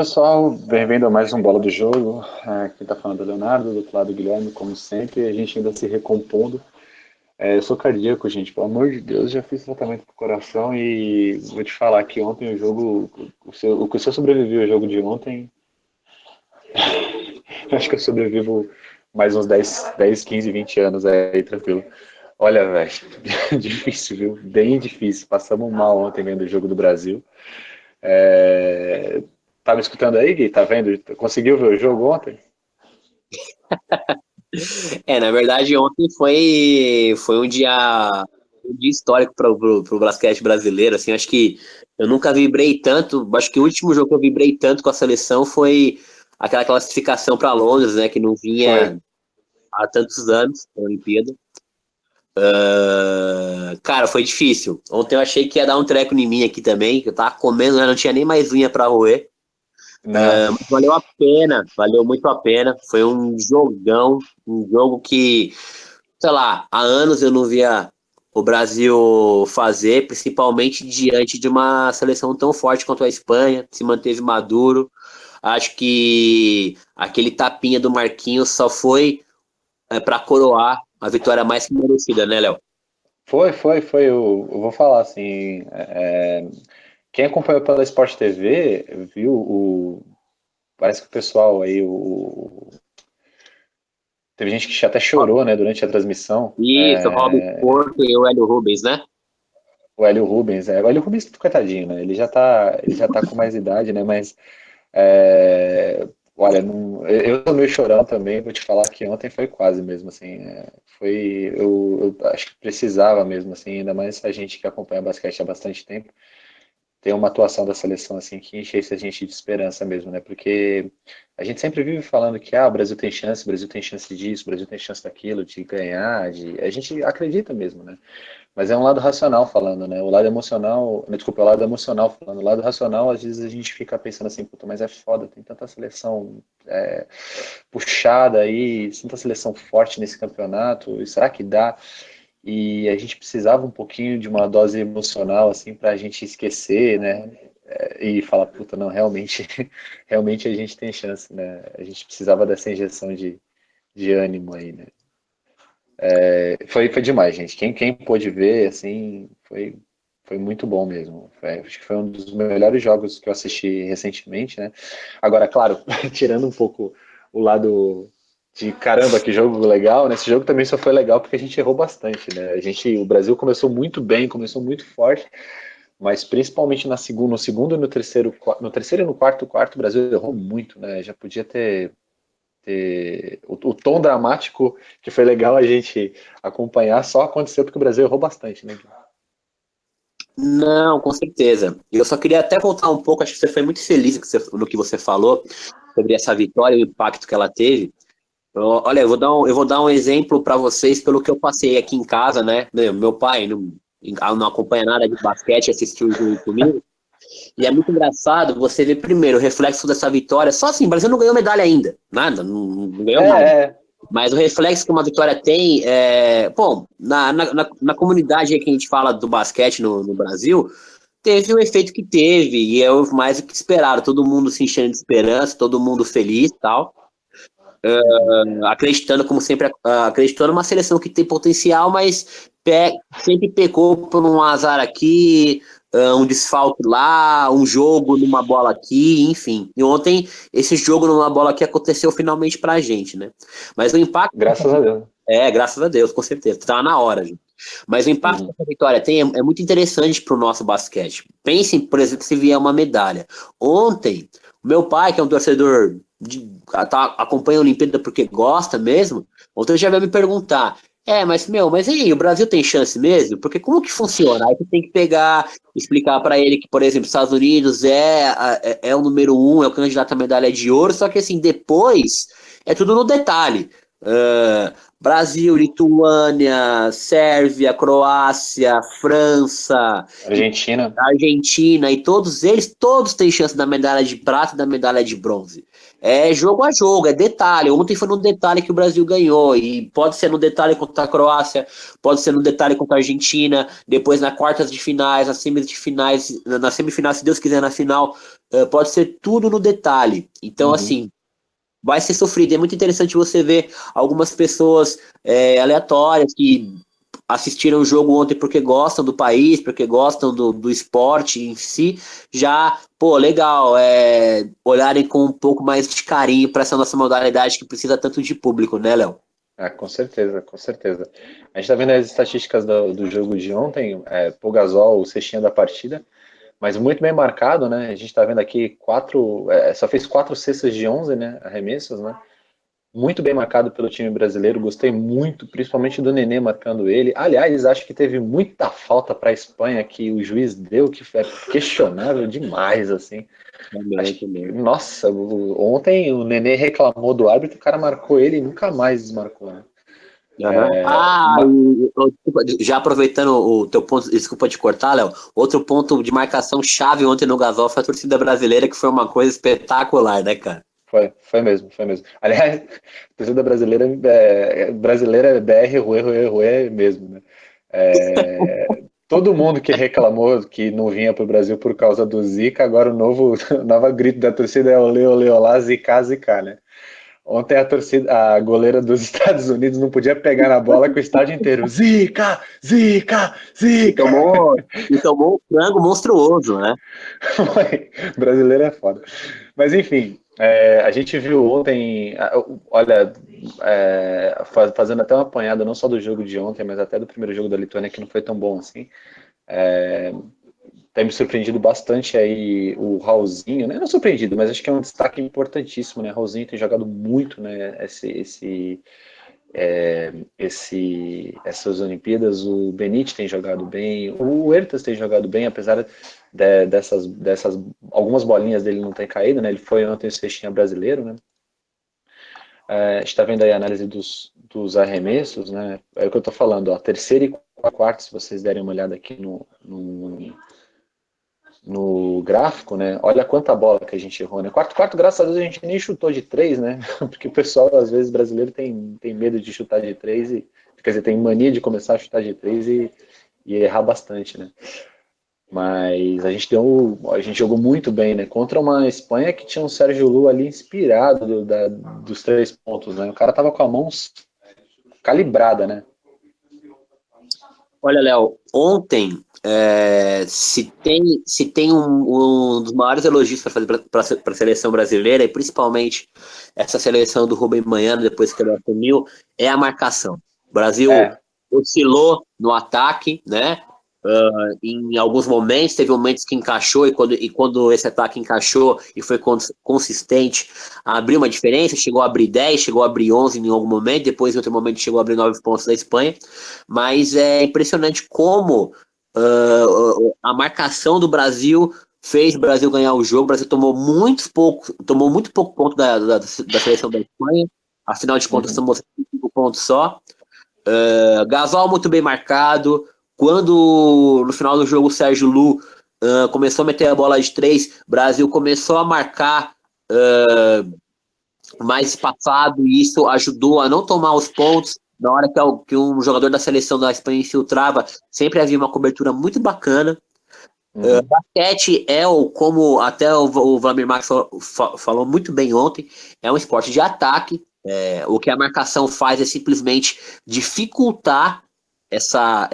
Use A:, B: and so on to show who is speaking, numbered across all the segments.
A: Pessoal, bem-vindo a mais um Bola do Jogo. Quem está falando é o Leonardo, do outro lado o Guilherme, como sempre, a gente ainda se recompondo. Eu sou cardíaco, gente, pelo amor de Deus, já fiz tratamento pro coração e vou te falar que ontem o jogo, o que se eu sobrevivi ao jogo de ontem, acho que eu sobrevivo mais uns 15, 20 anos aí, tranquilo. Olha, velho, difícil, viu? Bem difícil. Passamos mal ontem vendo o jogo do Brasil. É... Tá me escutando aí, Gui? Tá vendo? Conseguiu ver o jogo ontem?
B: Na verdade, ontem foi um dia histórico para o basquete brasileiro. Assim, acho que eu nunca vibrei tanto. Acho que o último jogo que eu vibrei tanto com a seleção foi aquela classificação para Londres, né? Que não
A: Foi.
B: vinha há tantos anos, a Olimpíada. Cara, foi difícil. Ontem eu achei que ia dar um treco em mim aqui também, que eu tava comendo, né, não tinha nem mais unha para roer.
A: Não.
B: Mas valeu a pena, valeu muito a pena. Foi um jogão, um jogo que sei lá, há anos eu não via o Brasil fazer, principalmente diante de uma seleção tão forte quanto a Espanha, se manteve maduro. Acho que aquele tapinha do Marquinhos só foi para coroar a vitória mais que merecida, né, Léo?
A: Foi. Eu vou falar assim. Quem acompanhou pela Sport TV viu o. Parece que o pessoal aí. Teve gente que até chorou, né, durante a transmissão.
B: Isso, o Robin Porto e o Hélio Rubens, né?
A: O Hélio Rubens. O Hélio Rubens, coitadinho, né? Ele já tá com mais idade, né? Mas olha, eu tô meio chorão também, vou te falar que ontem foi quase mesmo, assim, eu acho que precisava mesmo, assim, ainda mais a gente que acompanha basquete há bastante tempo, ter uma atuação da seleção, assim, que enchesse a gente de esperança mesmo, né, porque a gente sempre vive falando que, o Brasil tem chance, o Brasil tem chance disso, o Brasil tem chance daquilo, de ganhar, a gente acredita mesmo, né, mas é um lado racional falando, né? O lado emocional, desculpa, é o lado emocional falando. O lado racional, às vezes a gente fica pensando assim, puta, mas é foda, tem tanta seleção puxada aí, tanta seleção forte nesse campeonato, e será que dá? E a gente precisava um pouquinho de uma dose emocional, assim, pra gente esquecer, né? E falar, puta, não, realmente, realmente a gente tem chance, né? A gente precisava dessa injeção de ânimo aí, né? Foi demais, gente. Quem pôde ver, assim, foi muito bom mesmo. Acho que foi um dos melhores jogos que eu assisti recentemente, né? Agora, claro, tirando um pouco o lado de caramba, que jogo legal, né? Esse jogo também só foi legal porque a gente errou bastante, né? O Brasil começou muito bem, começou muito forte, mas principalmente no segundo e no terceiro e no quarto, o Brasil errou muito, né? Já podia ter o tom dramático que foi legal a gente acompanhar, só aconteceu porque o Brasil errou bastante, né?
B: Não, com certeza. E eu só queria até voltar um pouco, acho que você foi muito feliz no que você falou sobre essa vitória e o impacto que ela teve. Olha, eu vou dar um exemplo para vocês pelo que eu passei aqui em casa, né? Meu pai não acompanha nada de basquete, assistiu o jogo comigo. E é muito engraçado você ver primeiro o reflexo dessa vitória. Só assim, o Brasil não ganhou medalha ainda. Nada, não ganhou
A: É,
B: nada.
A: é,
B: Mas o reflexo que uma vitória tem é. Bom, na comunidade aí que a gente fala do basquete no Brasil, teve o efeito que teve, e é o mais do que esperado. Todo mundo se enchendo de esperança, todo mundo feliz e tal, acreditando, como sempre, acreditando numa seleção que tem potencial, mas sempre pecou por um azar aqui, um desfalque lá, um jogo numa bola aqui, enfim. E ontem, esse jogo numa bola aqui aconteceu finalmente pra gente, né? Mas o impacto.
A: graças a Deus.
B: Graças a Deus, com certeza. Tá na hora, gente. Mas o impacto que
A: Uhum.
B: essa vitória tem é muito interessante para o nosso basquete. Pensem, por exemplo, se vier uma medalha. Ontem, o meu pai, que é um torcedor, acompanha a Olimpíada porque gosta mesmo, ontem ele já veio me perguntar. Mas e aí, o Brasil tem chance mesmo? Porque como que funciona? Aí você tem que pegar, explicar para ele que, por exemplo, os Estados Unidos é o número um, é o candidato à medalha de ouro, só que assim, depois é tudo no detalhe. Brasil, Lituânia, Sérvia, Croácia, França,
A: Argentina.
B: Argentina, e todos eles, todos têm chance da medalha de prata e da medalha de bronze. É jogo a jogo, é detalhe. Ontem foi no detalhe que o Brasil ganhou, e pode ser no detalhe contra a Croácia, pode ser no detalhe contra a Argentina, depois na quartas de finais, nas semis de finais, na semifinal, se Deus quiser, na final, pode ser tudo no detalhe. Então,
A: Uhum.
B: assim, vai ser sofrido. É muito interessante você ver algumas pessoas aleatórias que assistiram o jogo ontem porque gostam do país, porque gostam do esporte em si, já, pô, legal, olharem com um pouco mais de carinho para essa nossa modalidade que precisa tanto de público, né, Léo?
A: Ah, com certeza, com certeza. A gente tá vendo as estatísticas do jogo de ontem, Pau Gasol, o cestinha da partida, mas muito bem marcado, né? A gente tá vendo aqui só fez 4 cestas de 11, né? Arremessos, né? Muito bem marcado pelo time brasileiro, gostei muito, principalmente do Nenê marcando ele. Aliás, acho que teve muita falta para a Espanha que o juiz deu, que foi questionável demais, assim.
B: Também,
A: Acho que,
B: também.
A: nossa, ontem o Nenê reclamou do árbitro, o cara marcou ele e nunca mais desmarcou, né?
B: Aham. Desculpa, já aproveitando o teu ponto, desculpa te cortar, Léo. Outro ponto de marcação chave ontem no Gasol foi a torcida brasileira, que foi uma coisa espetacular, né, cara?
A: Foi mesmo, foi mesmo. Aliás, a torcida brasileira é BR, ruê, ruê, ruê mesmo, né? Todo mundo que reclamou que não vinha para o Brasil por causa do Zika, agora o novo grito da torcida é olê, olê, olá, Zika, Zika, né? Ontem a goleira dos Estados Unidos não podia pegar na bola com o estádio inteiro. Zika, Zika,
B: E
A: Zika.
B: tomou, e tomou um frango monstruoso, né?
A: Brasileiro é foda. Mas enfim, a gente viu ontem, olha, fazendo até uma apanhada não só do jogo de ontem, mas até do primeiro jogo da Lituânia, que não foi tão bom assim. Tem me surpreendido bastante aí o Raulzinho, né? Não surpreendido, mas acho que é um destaque importantíssimo, né? O Raulzinho tem jogado muito, né? Essas Olimpíadas. O Benite tem jogado bem, o Ertas tem jogado bem, apesar dessas algumas bolinhas dele não ter caído, né? Ele foi ontem o cestinha brasileiro, né? A gente está vendo aí a análise dos arremessos, né? É o que eu estou falando, ó, terceira e quarta, se vocês derem uma olhada aqui no gráfico, né? Olha quanta bola que a gente errou, né? Quarto, graças a Deus a gente nem chutou de três, né? Porque o pessoal, às vezes, brasileiro tem medo de chutar de três e, quer dizer, tem mania de começar a chutar de três e errar bastante, né? Mas a gente jogou muito bem, né? Contra uma Espanha que tinha um Sérgio Lu ali inspirado dos 3 pontos, né? O cara tava com a mão calibrada, né?
B: Olha, Léo, ontem, se tem um dos maiores elogios para fazer para a seleção brasileira, e principalmente essa seleção do Rubem Manhã, depois que ele assumiu, é a marcação. O Brasil
A: É.
B: oscilou no ataque, né? Em alguns momentos, teve momentos que encaixou, e quando esse ataque encaixou e foi consistente, abriu uma diferença, chegou a abrir 10, chegou a abrir 11 em algum momento, depois em outro momento chegou a abrir 9 pontos da Espanha, mas é impressionante como a marcação do Brasil fez o Brasil ganhar o jogo. O Brasil tomou muito pouco ponto da seleção da Espanha, afinal de contas
A: Uhum.
B: tomou 5 pontos só. Gasol muito bem marcado. Quando no final do jogo o Sérgio Lu começou a meter a bola de três, o Brasil começou a marcar mais espaçado, e isso ajudou a não tomar os pontos. Na hora que um jogador da seleção da Espanha infiltrava, sempre havia uma cobertura muito bacana.
A: Uhum.
B: Basquete como até o Vladimir Marques falou muito bem ontem, é um esporte de ataque. O que a marcação faz é simplesmente dificultar essa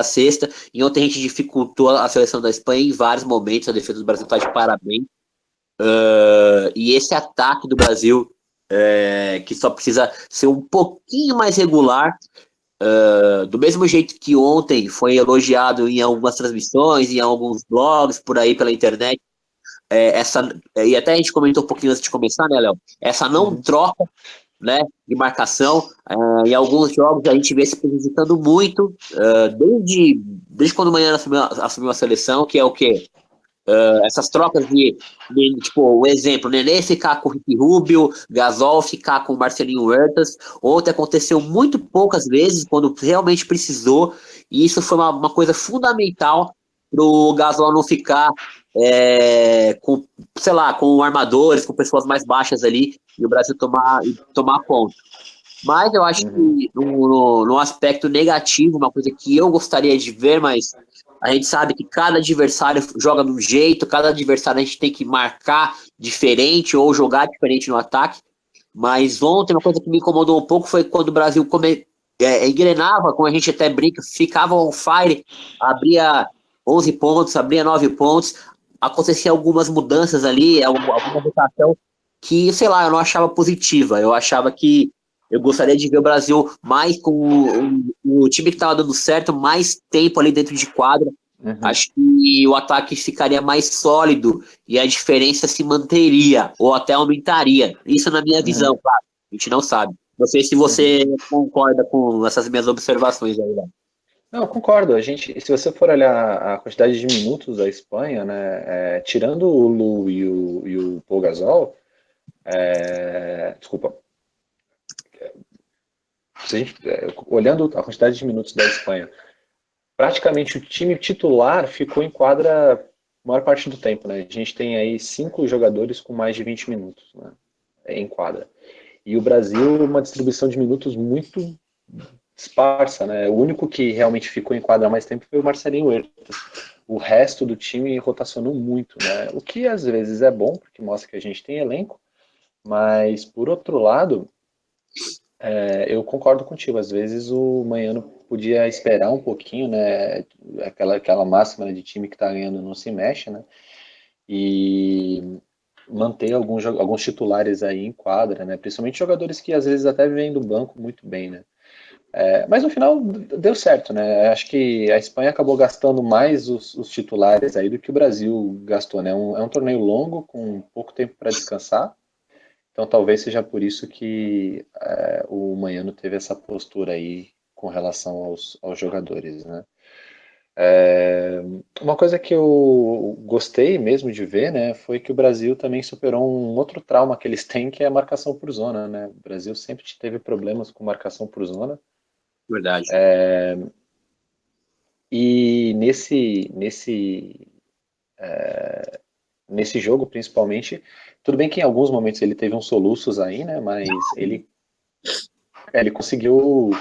B: cesta. E ontem a gente dificultou a seleção da Espanha em vários momentos. A defesa do Brasil está de parabéns. E esse ataque do Brasil, que só precisa ser um pouquinho mais regular, do mesmo jeito que ontem foi elogiado em algumas transmissões, em alguns blogs, por aí pela internet, e até a gente comentou um pouquinho antes de começar, né, Léo? Essa não
A: Uhum.
B: troca, né, de marcação, em alguns jogos a gente vê se prejudicando muito, desde quando o Manhã assumiu a seleção, que é o quê? essas trocas tipo, o exemplo, Nenê ficar com o Ricky Rubio, Gasol ficar com o Marcelinho Huertas. Ontem aconteceu muito poucas vezes, quando realmente precisou, e isso foi uma coisa fundamental pro Gasol não ficar com, sei lá, com armadores, com pessoas mais baixas ali, e o Brasil tomar ponto. Mas eu acho
A: Uhum.
B: que no aspecto negativo, uma coisa que eu gostaria de ver, mas a gente sabe que cada adversário joga de um jeito, cada adversário a gente tem que marcar diferente ou jogar diferente no ataque. Mas ontem uma coisa que me incomodou um pouco foi quando o Brasil engrenava, como a gente até brinca, ficava on fire, abria 11 pontos, abria 9 pontos, acontecia algumas mudanças ali, alguma rotação que, sei lá, eu não achava positiva. Eu achava que eu gostaria de ver o Brasil mais com o time que estava dando certo, mais tempo ali dentro de quadra.
A: Uhum.
B: Acho que o ataque ficaria mais sólido e a diferença se manteria ou até aumentaria. Isso na minha visão,
A: Uhum.
B: claro. A gente não sabe. Não sei se
A: Uhum.
B: você concorda com essas minhas observações aí, né?
A: Não, eu concordo. Se você for olhar a quantidade de minutos da Espanha, né, tirando o Lu e o Pau Gasol, desculpa, olhando a quantidade de minutos da Espanha, praticamente o time titular ficou em quadra a maior parte do tempo, né? A gente tem aí 5 jogadores com mais de 20 minutos, né, em quadra. E o Brasil, uma distribuição de minutos muito esparsa, né? O único que realmente ficou em quadra mais tempo foi o Marcelinho Huertas. O resto do time rotacionou muito, né? O que às vezes é bom, porque mostra que a gente tem elenco, mas por outro lado, eu concordo contigo. Às vezes o Manhano podia esperar um pouquinho, né? Aquela máxima de time que está ganhando não se mexe, né? E manter alguns titulares aí em quadra, né? Principalmente jogadores que às vezes até vêm do banco muito bem, né? Mas no final deu certo, né? Acho que a Espanha acabou gastando mais os titulares aí do que o Brasil gastou, né? É um torneio longo, com pouco tempo para descansar, então talvez seja por isso que o Manhano teve essa postura aí com relação aos jogadores, né? Uma coisa que eu gostei mesmo de ver, né, foi que o Brasil também superou um outro trauma que eles têm, que é a marcação por zona, né? O Brasil sempre teve problemas com marcação por zona.
B: Verdade.
A: E nesse jogo, principalmente, tudo bem que em alguns momentos ele teve uns soluços aí, né? Mas ele conseguiu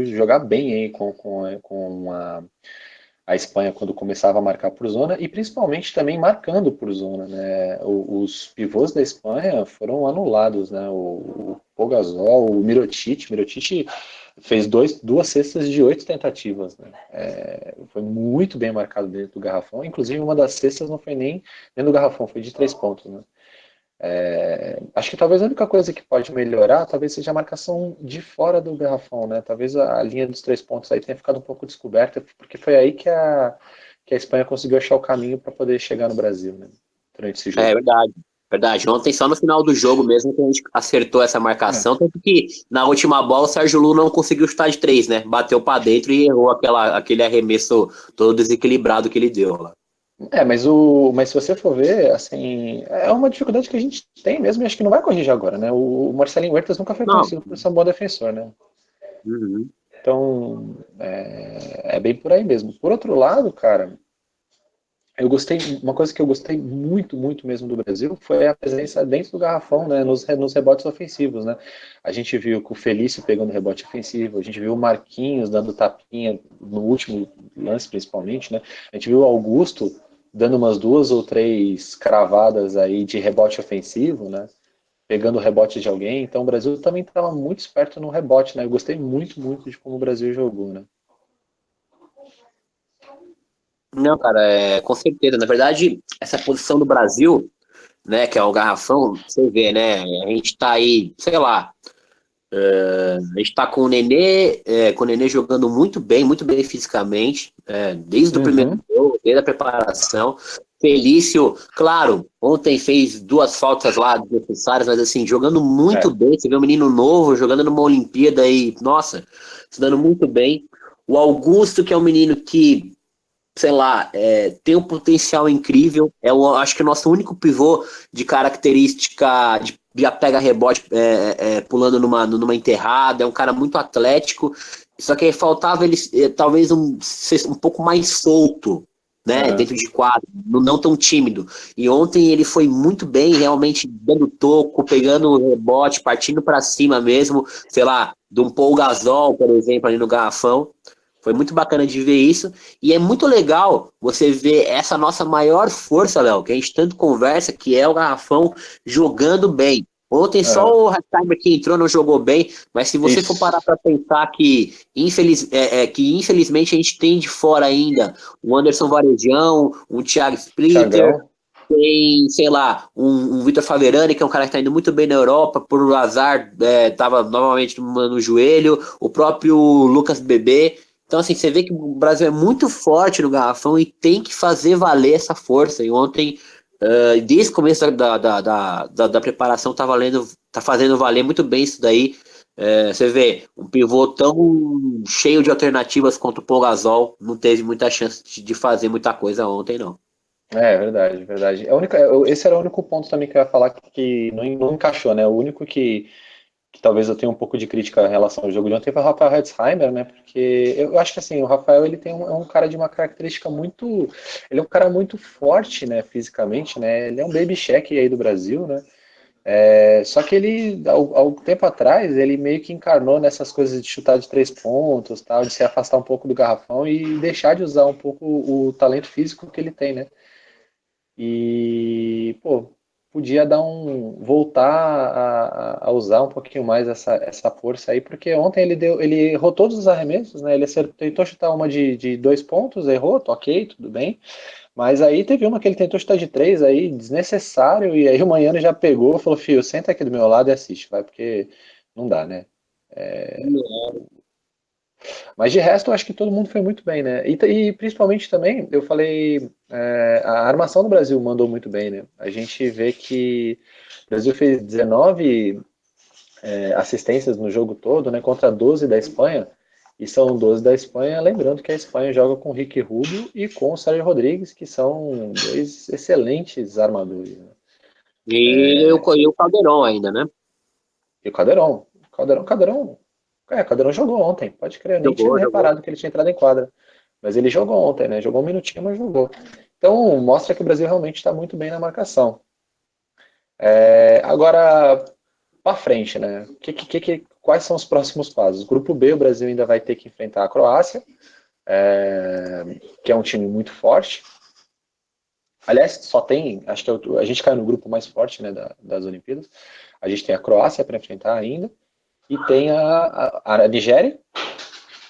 A: jogar bem aí com a Espanha quando começava a marcar por zona e principalmente também marcando por zona, né? Os pivôs da Espanha foram anulados, né? O Pau Gasol, o Mirotic fez duas cestas de 8 tentativas, né? Foi muito bem marcado dentro do garrafão. Inclusive uma das cestas não foi nem dentro do garrafão, foi de 3 pontos, né? Acho que talvez a única coisa que pode melhorar talvez seja a marcação de fora do garrafão, né? Talvez a linha dos 3 pontos aí tenha ficado um pouco descoberta, porque foi aí que a Espanha conseguiu achar o caminho para poder chegar no Brasil, né? Durante esse
B: É
A: jogo.
B: verdade. Verdade. Ontem, só no final do jogo mesmo, que a gente acertou essa
A: É.
B: marcação, tanto que na última bola o Sérgio Lu não conseguiu chutar de 3, né? Bateu pra dentro e errou aquele arremesso todo desequilibrado que ele deu lá.
A: Mas se você for ver, assim, é uma dificuldade que a gente tem mesmo e acho que não vai corrigir agora, né? O Marcelinho Huertas nunca foi
B: Não.
A: conhecido por ser um bom defensor, né?
B: Uhum.
A: Então, é bem por aí mesmo. Por outro lado, cara, uma coisa que eu gostei muito, muito mesmo do Brasil foi a presença dentro do garrafão, né, nos rebotes ofensivos, né? A gente viu com o Felício pegando rebote ofensivo, a gente viu o Marquinhos dando tapinha no último lance, principalmente, né? A gente viu o Augusto dando umas 2 ou 3 cravadas aí de rebote ofensivo, né? Pegando o rebote de alguém. Então o Brasil também estava muito esperto no rebote, né? Eu gostei muito, muito de como o Brasil jogou, né?
B: Não, cara, com certeza. Na verdade, essa posição do Brasil, né, que é o garrafão, você vê, né? A gente tá aí, sei lá, a gente tá com o Nenê jogando muito bem fisicamente, desde o primeiro
A: Uhum.
B: jogo, desde a preparação. Felício, claro, ontem fez 2 faltas lá desnecessárias, mas assim, jogando muito
A: É.
B: bem. Você vê um menino novo jogando numa Olimpíada e, nossa, se dando muito bem. O Augusto, que é um menino que sei lá, tem um potencial incrível. Acho que é o nosso único pivô de característica de já pega rebote pulando numa enterrada. É um cara muito atlético. Só que faltava ele talvez ser um pouco mais solto, né?
A: Aham.
B: Dentro de quadro, não tão tímido. E ontem ele foi muito bem, realmente dando toco, pegando o rebote, partindo para cima mesmo, sei lá, de um Paul Gasol, por exemplo, ali no garrafão. Foi muito bacana de ver isso. E é muito legal você ver essa nossa maior força, Léo, que a gente tanto conversa, que é o garrafão jogando bem. Ontem só
A: Aham.
B: o Hathaway que entrou não jogou bem, mas se você for parar
A: Isso.
B: para pensar que infelizmente a gente tem de fora ainda o Anderson Varejão, um Thiago Splitter,
A: Thiagão.
B: tem, sei lá, um Vitor Faverani, que é um cara que está indo muito bem na Europa, por azar, estava novamente no joelho, o próprio Lucas Bebê. Então, assim, você vê que o Brasil é muito forte no garrafão e tem que fazer valer essa força. E ontem, desde o começo da preparação, tá fazendo valer muito bem isso daí. Você vê, um pivô tão cheio de alternativas quanto o Paul Gasol não teve muita chance de fazer muita coisa ontem, não.
A: É verdade, verdade. Esse era o único ponto também que eu ia falar que não encaixou, né? O único que talvez eu tenha um pouco de crítica em relação ao jogo de ontem foi o Rafael Hetzheimer, né? Porque eu acho que assim, o Rafael ele é um cara de uma característica muito. Ele é um cara muito forte, né, fisicamente, né? Ele é um baby Shaq aí do Brasil, né? Só que ele, há tempo atrás, ele meio que encarnou nessas coisas de chutar de 3 pontos, tal, de se afastar um pouco do garrafão e deixar de usar um pouco o talento físico que ele tem, né? E, pô, podia voltar a usar um pouquinho mais essa força aí, porque ontem ele errou todos os arremessos, né? Ele tentou chutar uma de 2 pontos, errou, ok, tudo bem. Mas aí teve uma que ele tentou chutar de três aí, desnecessário, e aí o Manhã já pegou, falou, filho, senta aqui do meu lado e assiste, vai, porque não dá, né? Mas de resto, eu acho que todo mundo foi muito bem, né? E principalmente também, eu falei, a armação do Brasil mandou muito bem, né? A gente vê que o Brasil fez 19 assistências no jogo todo, né? Contra 12 da Espanha. E são 12 da Espanha, lembrando que a Espanha joga com o Ricky Rubio e com o Sérgio Rodrigues, que são dois excelentes armadores, né?
B: E o Caldeirão ainda, né?
A: E o Caldeirão. Caldeirão jogou ontem, pode crer, eu nem tinha
B: Jogou.
A: reparado que ele tinha entrado em quadra. Mas ele jogou ontem, né? Jogou um minutinho, mas jogou. Então, mostra que o Brasil realmente está muito bem na marcação. Agora, para frente, né? Quais são os próximos passos? Grupo B, o Brasil ainda vai ter que enfrentar a Croácia, que é um time muito forte. Aliás, só tem, acho que a gente caiu no grupo mais forte, né, das Olimpíadas. A gente tem a Croácia para enfrentar ainda e tem a Nigéria,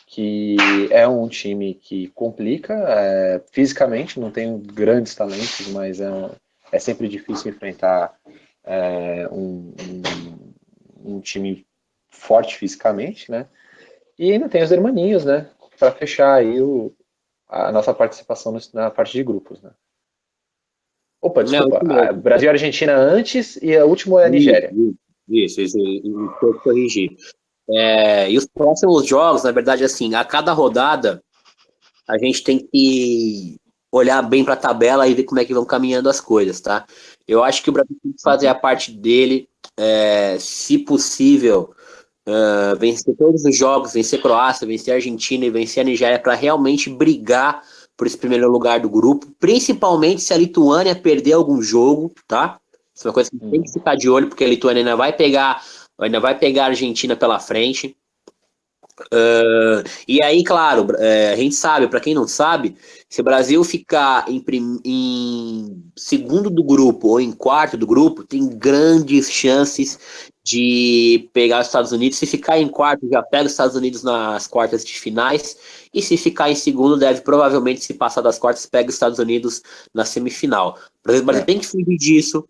A: que é um time que complica fisicamente, não tem grandes talentos, mas é sempre difícil enfrentar um time forte fisicamente, né? E ainda tem os hermaninhos, né? Para fechar aí a nossa participação na parte de grupos, né? Opa,
B: Não,
A: desculpa.
B: isso mesmo.
A: Brasil e Argentina antes e a última é a Nigéria.
B: Isso, foi corrigir. E os próximos jogos, na verdade, assim, a cada rodada a gente tem que olhar bem para a tabela e ver como é que vão caminhando as coisas, tá? Eu acho que o Brasil tem que fazer a
A: Uhum.
B: parte dele, se possível, vencer todos os jogos, vencer Croácia, vencer Argentina e vencer a Nigéria para realmente brigar por esse primeiro lugar do grupo, principalmente se a Lituânia perder algum jogo, tá? Isso é uma coisa que tem que
A: Uhum.
B: ficar de olho, porque a Lituânia ainda vai pegar a Argentina pela frente. E aí, claro, a gente sabe, para quem não sabe, se o Brasil ficar em segundo do grupo ou em quarto do grupo, tem grandes chances de pegar os Estados Unidos. Se ficar em quarto, já pega os Estados Unidos nas quartas de finais. E se ficar em segundo, deve provavelmente, se passar das quartas, pega os Estados Unidos na semifinal. O Brasil
A: É.
B: tem que fugir disso.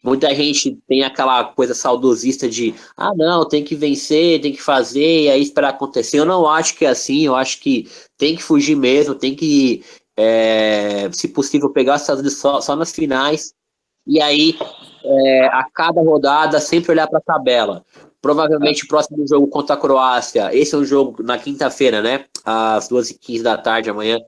B: Muita gente tem aquela coisa saudosista de não, tem que vencer, tem que fazer, e aí esperar acontecer. Eu não acho que é assim, eu acho que tem que fugir mesmo, tem que, se possível, pegar os Estados Unidos só nas finais, e aí, a cada rodada, sempre olhar para a tabela.
A: É.
B: Provavelmente o próximo jogo contra a Croácia, esse é um jogo na quinta-feira, né? às 2h15 da tarde amanhã.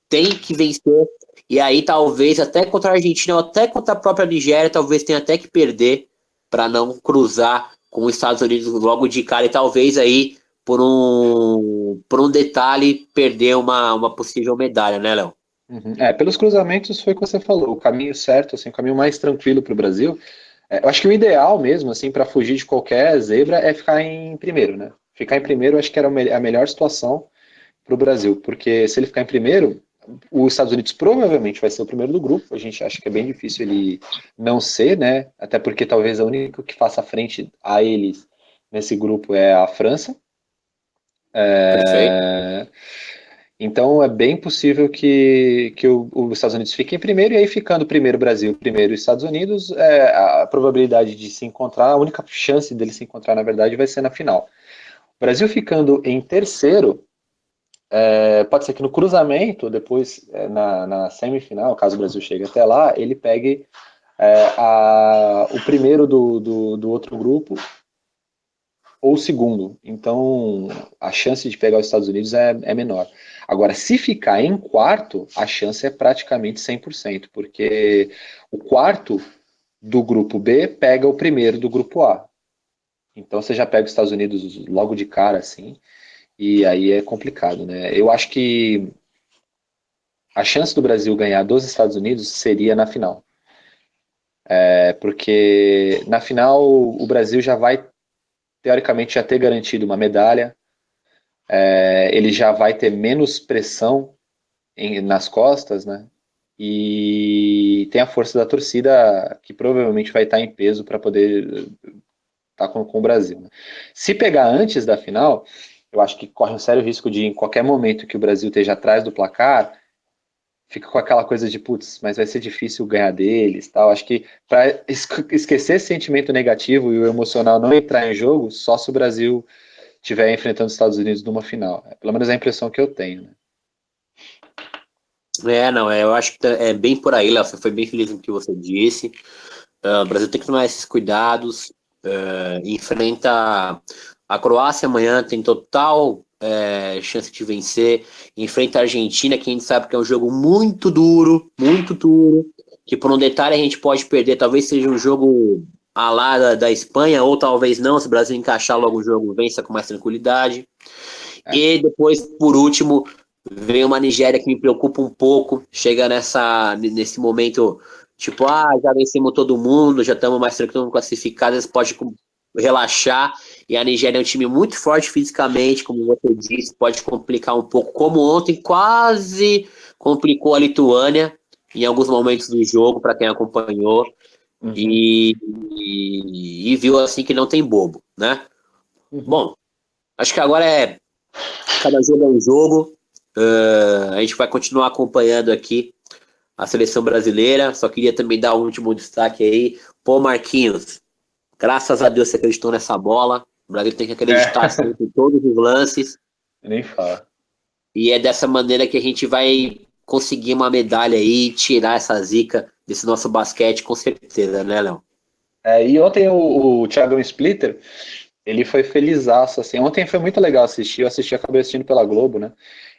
B: Tem que vencer. E aí, talvez, até contra a Argentina, ou até contra a própria Nigéria, talvez tenha até que perder para não cruzar com os Estados Unidos logo de cara. E talvez aí, por um detalhe, perder uma possível medalha, né, Léo?
A: Uhum. Pelos cruzamentos foi o que você falou, o caminho certo, assim, o caminho mais tranquilo para o Brasil. Eu acho que o ideal mesmo, assim, para fugir de qualquer zebra é ficar em primeiro, né? Ficar em primeiro, eu acho que era a melhor situação para o Brasil, porque se ele ficar em primeiro, os Estados Unidos provavelmente vai ser o primeiro do grupo. A gente acha que é bem difícil ele não ser, né? Até porque talvez a única que faça frente a eles nesse grupo é a França.
B: Perfeito.
A: É, Então é bem possível que os Estados Unidos fiquem em primeiro, e aí ficando primeiro Brasil, primeiro Estados Unidos, a probabilidade de se encontrar, a única chance dele se encontrar, na verdade, vai ser na final. O Brasil ficando em terceiro, pode ser que no cruzamento, depois na semifinal, caso o Brasil chegue até lá, ele pegue o primeiro do outro grupo ou o segundo. Então, a chance de pegar os Estados Unidos é menor. Agora, se ficar em quarto, a chance é praticamente 100%, porque o quarto do grupo B pega o primeiro do grupo A. Então, você já pega os Estados Unidos logo de cara, assim, e aí é complicado, né? Eu acho que a chance do Brasil ganhar dos Estados Unidos seria na final. Porque na final o Brasil já vai, teoricamente, já ter garantido uma medalha. Ele já vai ter menos pressão nas costas, né? E tem a força da torcida que provavelmente vai estar em peso para poder estar com o Brasil. Né? Se pegar antes da final, eu acho que corre um sério risco de, em qualquer momento que o Brasil esteja atrás do placar, fica com aquela coisa de, putz, mas vai ser difícil ganhar deles, tal. Acho que para esquecer esse sentimento negativo e o emocional não entrar em jogo, só se o Brasil estiver enfrentando os Estados Unidos numa final. Pelo menos é a impressão que eu tenho. Né?
B: Não, eu acho que é bem por aí, Léo. Você foi bem feliz no que você disse. O Brasil tem que tomar esses cuidados. Enfrenta a Croácia amanhã, tem total chance de vencer. Enfrenta a Argentina, que a gente sabe que é um jogo muito duro. Que por um detalhe a gente pode perder. Talvez seja um jogo a lá da Espanha, ou talvez não. Se o Brasil encaixar logo o jogo, vença com mais tranquilidade.
A: É.
B: E depois, por último, vem uma Nigéria que me preocupa um pouco. Chega nesse momento, tipo, já vencemos todo mundo, já estamos mais tranquilos classificados, pode relaxar. E a Nigéria é um time muito forte fisicamente, como você disse, pode complicar um pouco, como ontem quase complicou a Lituânia em alguns momentos do jogo, para quem acompanhou.
A: Uhum.
B: E viu assim que não tem bobo, né?
A: Uhum.
B: Bom, acho que agora cada jogo é um jogo. A gente vai continuar acompanhando aqui a seleção brasileira. Só queria também dar um último destaque aí. Pô, Marquinhos, graças a Deus você acreditou nessa bola. O Brasil tem que acreditar
A: É.
B: sempre em todos os lances.
A: Nem fala.
B: E é dessa maneira que a gente vai conseguir uma medalha aí e tirar essa zica desse nosso basquete, com certeza, né, Léo?
A: E ontem o Thiago Splitter, ele foi felizaço, assim. Ontem foi muito legal assistir, acabei assistindo pela Globo, né?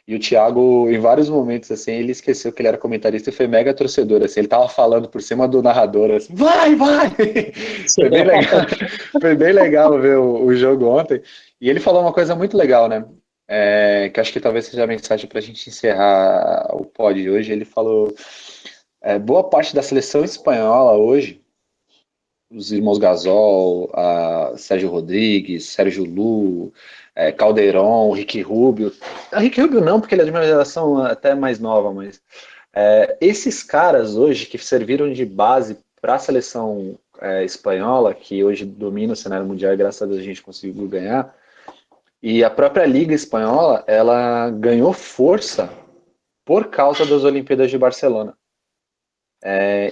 A: E o Thiago, em vários momentos, assim, ele esqueceu que ele era comentarista e foi mega torcedor, assim. Ele tava falando por cima do narrador, assim, vai, vai! Foi bem legal, foi bem legal ver o jogo ontem. E ele falou uma coisa muito legal, né? Que acho que talvez seja a mensagem para a gente encerrar o pod de hoje. Ele falou, boa parte da seleção espanhola hoje, os irmãos Gasol, Sérgio Rodrigues, Sérgio Lu, Calderon, Ricky Rubio. Ricky Rubio não, porque ele é de uma geração até mais nova, mas esses caras hoje que serviram de base para a seleção espanhola, que hoje domina o cenário mundial e graças a Deus a gente conseguiu ganhar, e a própria Liga Espanhola, ela ganhou força por causa das Olimpíadas de Barcelona.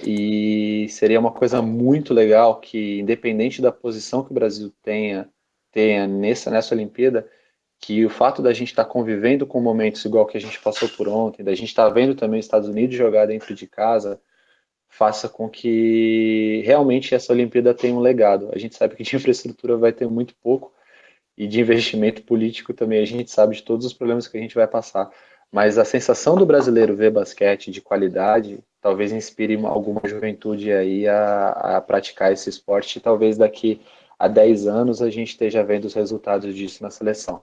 A: E seria uma coisa muito legal que, independente da posição que o Brasil tenha nessa Olimpíada, que o fato da gente estar convivendo com momentos igual que a gente passou por ontem, da gente estar vendo também os Estados Unidos jogar dentro de casa, faça com que realmente essa Olimpíada tenha um legado. A gente sabe que de infraestrutura vai ter muito pouco, e de investimento político também. A gente sabe de todos os problemas que a gente vai passar. Mas a sensação do brasileiro ver basquete de qualidade talvez inspire alguma juventude aí a praticar esse esporte e talvez daqui a 10 anos a gente esteja vendo os resultados disso na seleção.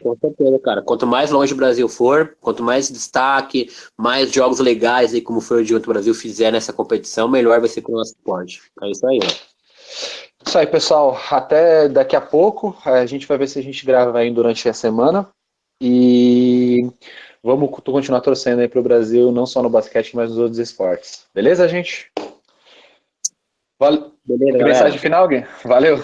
B: Com certeza, cara. Quanto mais longe o Brasil for, quanto mais destaque, mais jogos legais aí, como foi o de outro Brasil, fizer nessa competição, melhor vai ser com o nosso esporte. É isso aí, ó.
A: Isso aí, pessoal. Até daqui a pouco. A gente vai ver se a gente grava aí durante a semana. E vamos continuar torcendo aí para o Brasil, não só no basquete, mas nos outros esportes. Beleza, gente?
B: Beleza,
A: Mensagem
B: galera?
A: final, Gui? Valeu.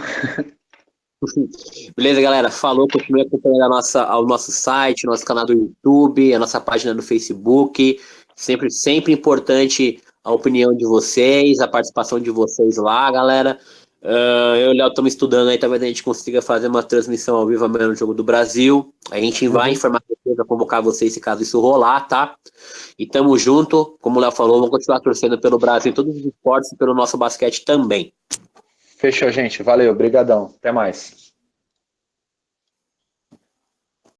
B: Beleza, galera? Falou, continue acompanhando o nosso site, nosso canal do YouTube, a nossa página no Facebook. Sempre importante a opinião de vocês, a participação de vocês lá, galera. Eu e o Léo estamos estudando aí, talvez a gente consiga fazer uma transmissão ao vivo amanhã no Jogo do Brasil. A gente vai informar vocês, convocar vocês se caso isso rolar, tá? E tamo junto, como o Léo falou, vamos continuar torcendo pelo Brasil em todos os esportes e pelo nosso basquete também.
A: Fechou, gente. Valeu. Obrigadão. Até mais.